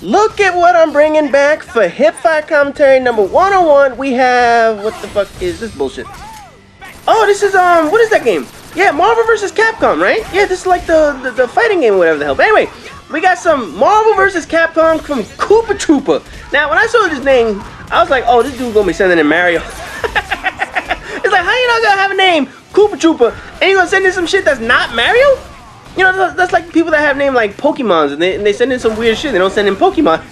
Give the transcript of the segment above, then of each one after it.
Look at what I'm bringing back for Hip Fire Commentary number 101. We have, what the fuck is this bullshit? Oh, this is, what is that game? Yeah, Marvel vs. Capcom, right? Yeah, this is like the fighting game or whatever the hell. But anyway, we got some Marvel vs. Capcom from K00PTR00P. Now, when I saw this name, I was like, oh, this dude gonna be sending in Mario. It's like, how you not gonna have a name, K00PTR00P, and you gonna send in some shit that's not Mario? You know, that's like people that have names like Pokemons, and they send in some weird shit. They don't send in Pokemon.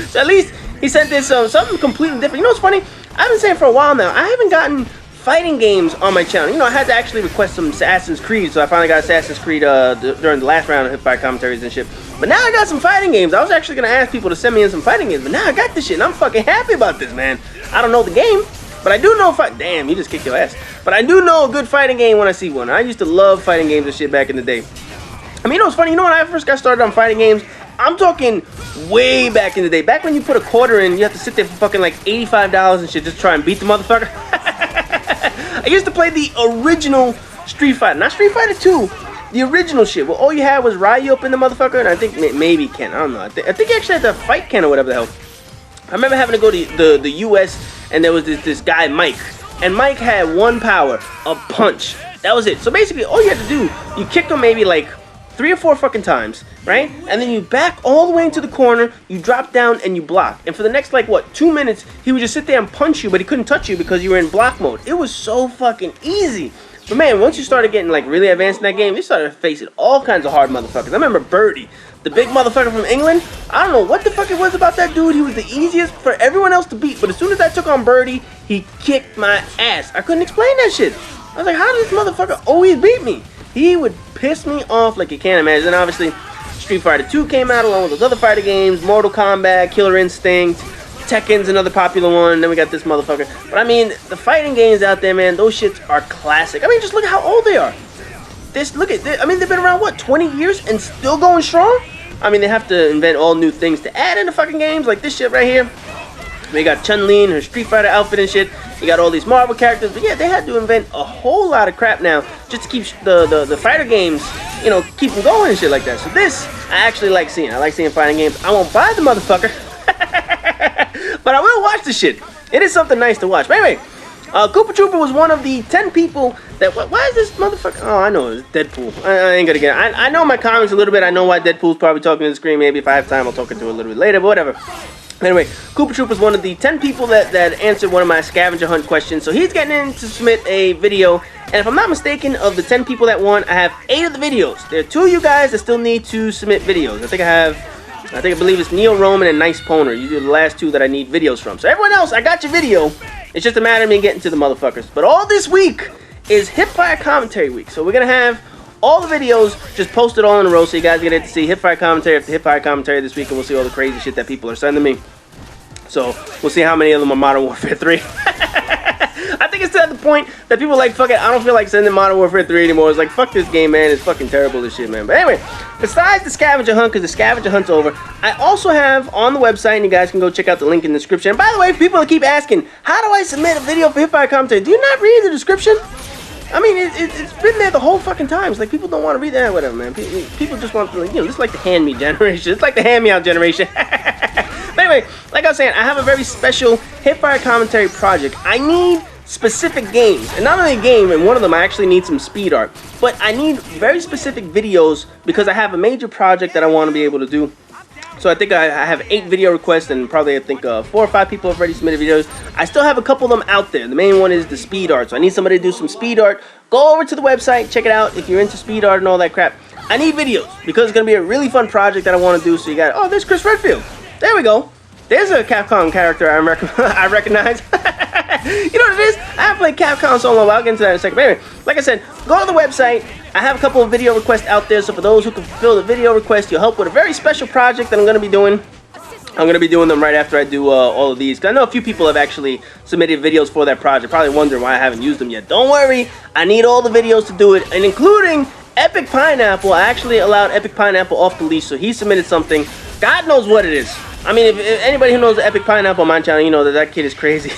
So at least he sent this something completely different. You know what's funny? I've been saying for a while now, I haven't gotten fighting games on my channel. You know, I had to actually request some Assassin's Creed, so I finally got Assassin's Creed during the last round of Hip Fire Commentaries and shit. But now I got some fighting games. I was actually gonna ask people to send me in some fighting games, but now I got this shit, and I'm fucking happy about this, man. I don't know the game, but I do know damn, you just kicked your ass. But I do know a good fighting game when I see one. I used to love fighting games and shit back in the day. I mean, you know what's funny? You know when I first got started on fighting games, I'm talking way back in the day. Back when you put a quarter in, you have to sit there for fucking like $85 and shit just to try and beat the motherfucker. I used to play the original Street Fighter, not Street Fighter 2, the original shit. Well, all you had was Ryu up in the motherfucker, and I think maybe Ken. I don't know. I think you actually had to fight Ken or whatever the hell. I remember having to go to the US, and there was this guy Mike, and Mike had one power, a punch. That was it. So basically, all you had to do, you kicked him maybe like 3 or 4 fucking times, right? And then you back all the way into the corner, you drop down, and you block. And for the next, like, what, 2 minutes, he would just sit there and punch you, but he couldn't touch you because you were in block mode. It was so fucking easy. But man, once you started getting, like, really advanced in that game, you started facing all kinds of hard motherfuckers. I remember Birdie, the big motherfucker from England. I don't know what the fuck it was about that dude. He was the easiest for everyone else to beat. But as soon as I took on Birdie, he kicked my ass. I couldn't explain that shit. I was like, how does this motherfucker always beat me? He would piss me off like you can't imagine. And obviously, Street Fighter 2 came out along with those other fighter games. Mortal Kombat, Killer Instinct, Tekken's another popular one. Then we got this motherfucker. But I mean, the fighting games out there, man, those shits are classic. I mean, just look at how old they are. I mean, they've been around, what, 20 years and still going strong? I mean, they have to invent all new things to add into fucking games, like this shit right here. We got Chun-Li in her Street Fighter outfit and shit. You got all these Marvel characters. But yeah, they had to invent a whole lot of crap now just to keep the fighter games, you know, keep them going and shit like that. So this, I actually like seeing. I like seeing fighting games. I won't buy the motherfucker. But I will watch the shit. It is something nice to watch. But anyway, K00PTR00P was one of the 10 people that... Why is this motherfucker... Oh, I know. It's Deadpool. I ain't gonna get it. I know my comics a little bit. I know why Deadpool's probably talking to the screen. Maybe if I have time, I'll talk it to it a little bit later. But whatever. Anyway, K00PTR00P was one of the 10 people that answered one of my scavenger hunt questions. So he's getting in to submit a video. And if I'm not mistaken, of the 10 people that won, I have 8 of the videos. There are 2 of you guys that still need to submit videos. I believe it's Neo Roman and Nice Poner. You do the last 2 that I need videos from. So everyone else, I got your video. It's just a matter of me getting to the motherfuckers. But all this week is Hip Fire Commentary Week. So we're going to have all the videos just posted all in a row. So you guys get to see Hip Fire Commentary after Hip Fire Commentary this week. And we'll see all the crazy shit that people are sending me. So we'll see how many of them are Modern Warfare 3. I think it's at the point that people are like, fuck it, I don't feel like sending Modern Warfare 3 anymore. It's like, fuck this game, man. It's fucking terrible, this shit, man. But anyway, besides the scavenger hunt, because the scavenger hunt's over, I also have on the website, and you guys can go check out the link in the description. And by the way, people keep asking, how do I submit a video for Hip Fire Commentary? Do you not read the description? I mean, it's been there the whole fucking time. It's like, people don't want to read that, whatever, man. People just want to, you know, it's like the hand-me generation. It's like the hand-me-out generation. But anyway, like I was saying, I have a very special Hip Fire Commentary project. I need specific games, and not only a game, and one of them I actually need some speed art, but I need very specific videos because I have a major project that I want to be able to do. So I think I have 8 video requests, and probably I think 4 or 5 people have already submitted videos. I still have a couple of them out there. The main one is the speed art, so I need somebody to do some speed art. Go over to the website, check it out if you're into speed art and all that crap. I need videos because it's going to be a really fun project that I want to do. So you got, oh, there's Chris Redfield. There we go. There's a Capcom character I recognize. You know what it is? I haven't played Capcom so long, but I'll get into that in a second. But anyway, like I said, go to the website. I have a couple of video requests out there, so for those who can fulfill the video request, you'll help with a very special project that I'm going to be doing. I'm going to be doing them right after I do all of these, because I know a few people have actually submitted videos for that project, probably wondering why I haven't used them yet. Don't worry, I need all the videos to do it, and including Epic Pineapple. I actually allowed Epic Pineapple off the leash, so he submitted something. God knows what it is. I mean, if anybody who knows Epic Pineapple on my channel, you know that kid is crazy.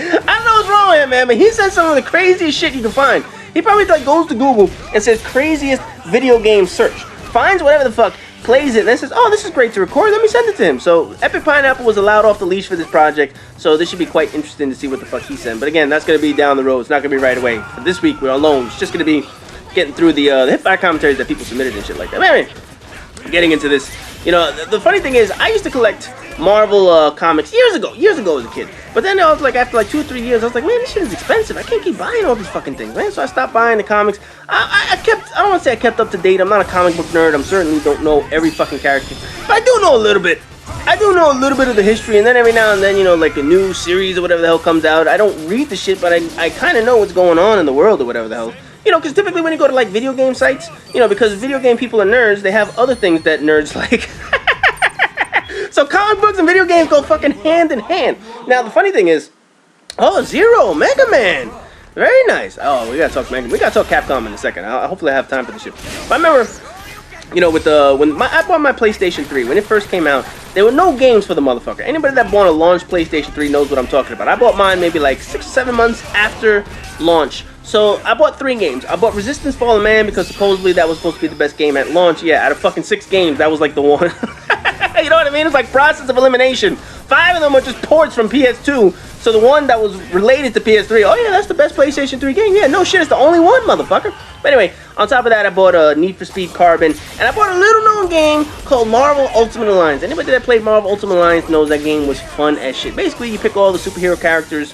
I don't know what's wrong with him, man, but he said some of the craziest shit you can find. He probably like goes to Google and says craziest video game search. Finds whatever the fuck, plays it, and then says, oh, this is great to record, let me send it to him. So Epic Pineapple was allowed off the leash for this project, so this should be quite interesting to see what the fuck he sent. But again, that's going to be down the road. It's not going to be right away. For this week, we're alone. It's just going to be getting through the hip-hop commentaries that people submitted and shit like that. Anyway, getting into this, you know, the funny thing is, I used to collect Marvel comics years ago as a kid. But then I was like, after like 2 or 3 years, I was like, man, this shit is expensive. I can't keep buying all these fucking things, man. So I stopped buying the comics. I don't want to say I kept up to date. I'm not a comic book nerd. I certainly don't know every fucking character. But I do know a little bit. I do know a little bit of the history, and then every now and then, you know, like a new series or whatever the hell comes out. I don't read the shit, but I kind of know what's going on in the world or whatever the hell. You know, because typically when you go to like video game sites, you know, because video game people are nerds, they have other things that nerds like. So comic books and video games go fucking hand in hand. Now the funny thing is, oh, Zero, Mega Man, very nice. Oh, we gotta talk Mega. We gotta talk Capcom in a second. Hopefully I have time for this shit. But I remember, you know, with I bought my PlayStation 3 when it first came out, there were no games for the motherfucker. Anybody that bought a launch PlayStation 3 knows what I'm talking about. I bought mine maybe like 6 or 7 months after launch. So I bought 3 games. I bought Resistance Fallen Man because supposedly that was supposed to be the best game at launch. Yeah, out of fucking 6 games, that was like the one. You know what I mean? It's like process of elimination. 5 of them are just ports from PS2. So the one that was related to PS3, oh yeah, that's the best PlayStation 3 game. Yeah, no shit, it's the only one, motherfucker. But anyway, on top of that, I bought Need for Speed Carbon, and I bought a little known game called Marvel Ultimate Alliance. Anybody that played Marvel Ultimate Alliance knows that game was fun as shit. Basically, you pick all the superhero characters,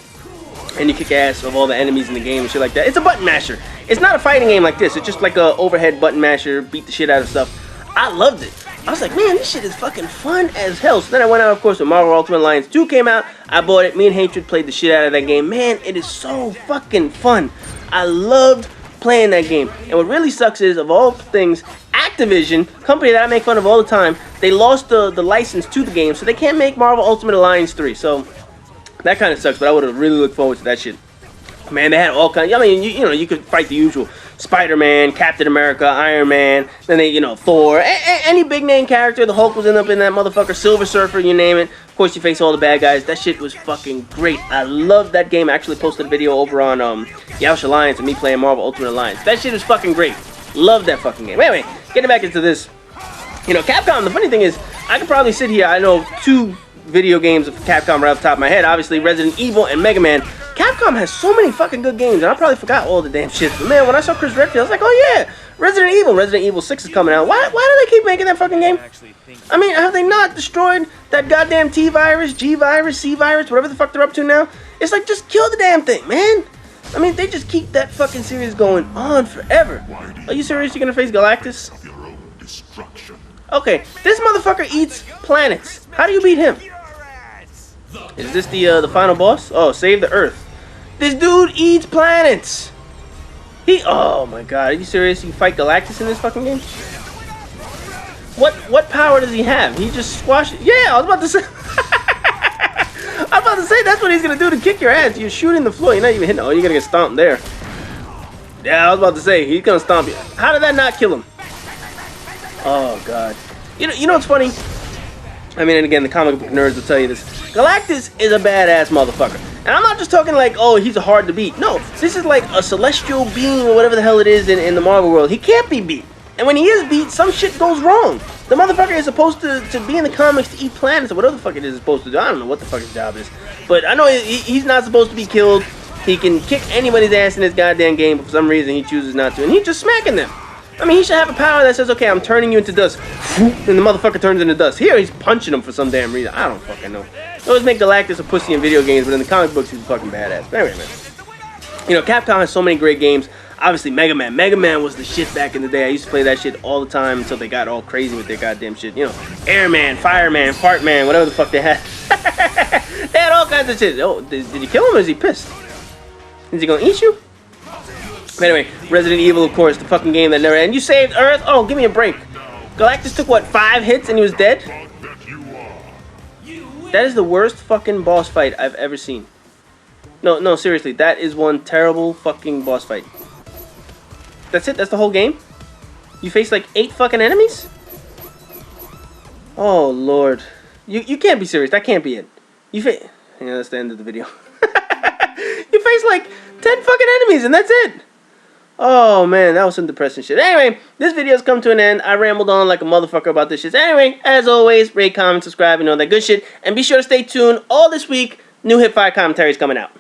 and you kick ass of all the enemies in the game and shit like that. It's a button masher. It's not a fighting game like this. It's just like a overhead button masher, beat the shit out of stuff. I loved it. I was like, man, this shit is fucking fun as hell. So then I went out, of course, when Marvel Ultimate Alliance 2 came out. I bought it. Me and Hatred played the shit out of that game. Man, it is so fucking fun. I loved playing that game. And what really sucks is, of all things, Activision, company that I make fun of all the time, they lost the license to the game, so they can't make Marvel Ultimate Alliance 3. So that kind of sucks, but I would have really looked forward to that shit. Man, they had all kinds. I mean, you know, you could fight the usual Spider-Man, Captain America, Iron Man. Then they, you know, Thor, any big name character. The Hulk was up in that motherfucker, Silver Surfer, you name it. Of course, you face all the bad guys. That shit was fucking great. I loved that game. I actually posted a video over on JLoco11's Alliance and me playing Marvel Ultimate Alliance. That shit was fucking great. Loved that fucking game. Anyway, getting back into this, you know, Capcom. The funny thing is, I could probably sit here. I know 2 video games of Capcom right off the top of my head. Obviously, Resident Evil and Mega Man. Capcom has so many fucking good games, and I probably forgot all the damn shit. But man, when I saw Chris Redfield, I was like, oh yeah, Resident Evil 6 is coming out. Why do they keep making that fucking game? I mean, have they not destroyed that goddamn T-Virus, G-Virus, C-Virus, whatever the fuck they're up to now? It's like, just kill the damn thing, man. I mean, they just keep that fucking series going on forever. Are you serious you're gonna face Galactus? Okay, this motherfucker eats planets. How do you beat him? Is this the final boss? Oh, save the Earth. This dude eats planets. Oh my god, are you serious? You fight Galactus in this fucking game? What power does he have? He just squashes. Yeah, I was about to say. I was about to say that's what he's gonna do to kick your ass. You're shooting the floor. You're not even hitting. Oh, you're gonna get stomped there. Yeah, I was about to say he's gonna stomp you. How did that not kill him? Oh god. You know what's funny? I mean, and again, the comic book nerds will tell you this. Galactus is a badass motherfucker. And I'm not just talking like, oh, he's hard to beat. No, this is like a celestial being or whatever the hell it is in the Marvel world. He can't be beat. And when he is beat, some shit goes wrong. The motherfucker is supposed to be in the comics to eat planets or whatever the fuck it is supposed to do. I don't know what the fuck his job is. But I know he's not supposed to be killed. He can kick anybody's ass in this goddamn game, but for some reason he chooses not to. And he's just smacking them. I mean, he should have a power that says, okay, I'm turning you into dust. And the motherfucker turns into dust. Here, he's punching him for some damn reason. I don't fucking know. They always make Galactus a pussy in video games, but in the comic books, he's a fucking badass. But anyway, man. You know, Capcom has so many great games. Obviously, Mega Man. Mega Man was the shit back in the day. I used to play that shit all the time until they got all crazy with their goddamn shit. You know, Airman, Fireman, Fartman, whatever the fuck they had. They had all kinds of shit. Oh, did you kill him or is he pissed? Is he gonna eat you? But anyway, Resident Evil, of course, the fucking game that never ended. You saved Earth? Oh, give me a break. Galactus took, what, 5 hits and he was dead? That is the worst fucking boss fight I've ever seen. No, seriously, that is one terrible fucking boss fight. That's it? That's the whole game? You face like 8 fucking enemies? Oh, Lord. You can't be serious. That can't be it. Yeah, that's the end of the video. You face like 10 fucking enemies and that's it. Oh man, that was some depressing shit. Anyway, this video's come to an end. I rambled on like a motherfucker about this shit. Anyway, as always, rate, comment, subscribe, and all that good shit. And be sure to stay tuned all this week. New hip-fire commentaries coming out.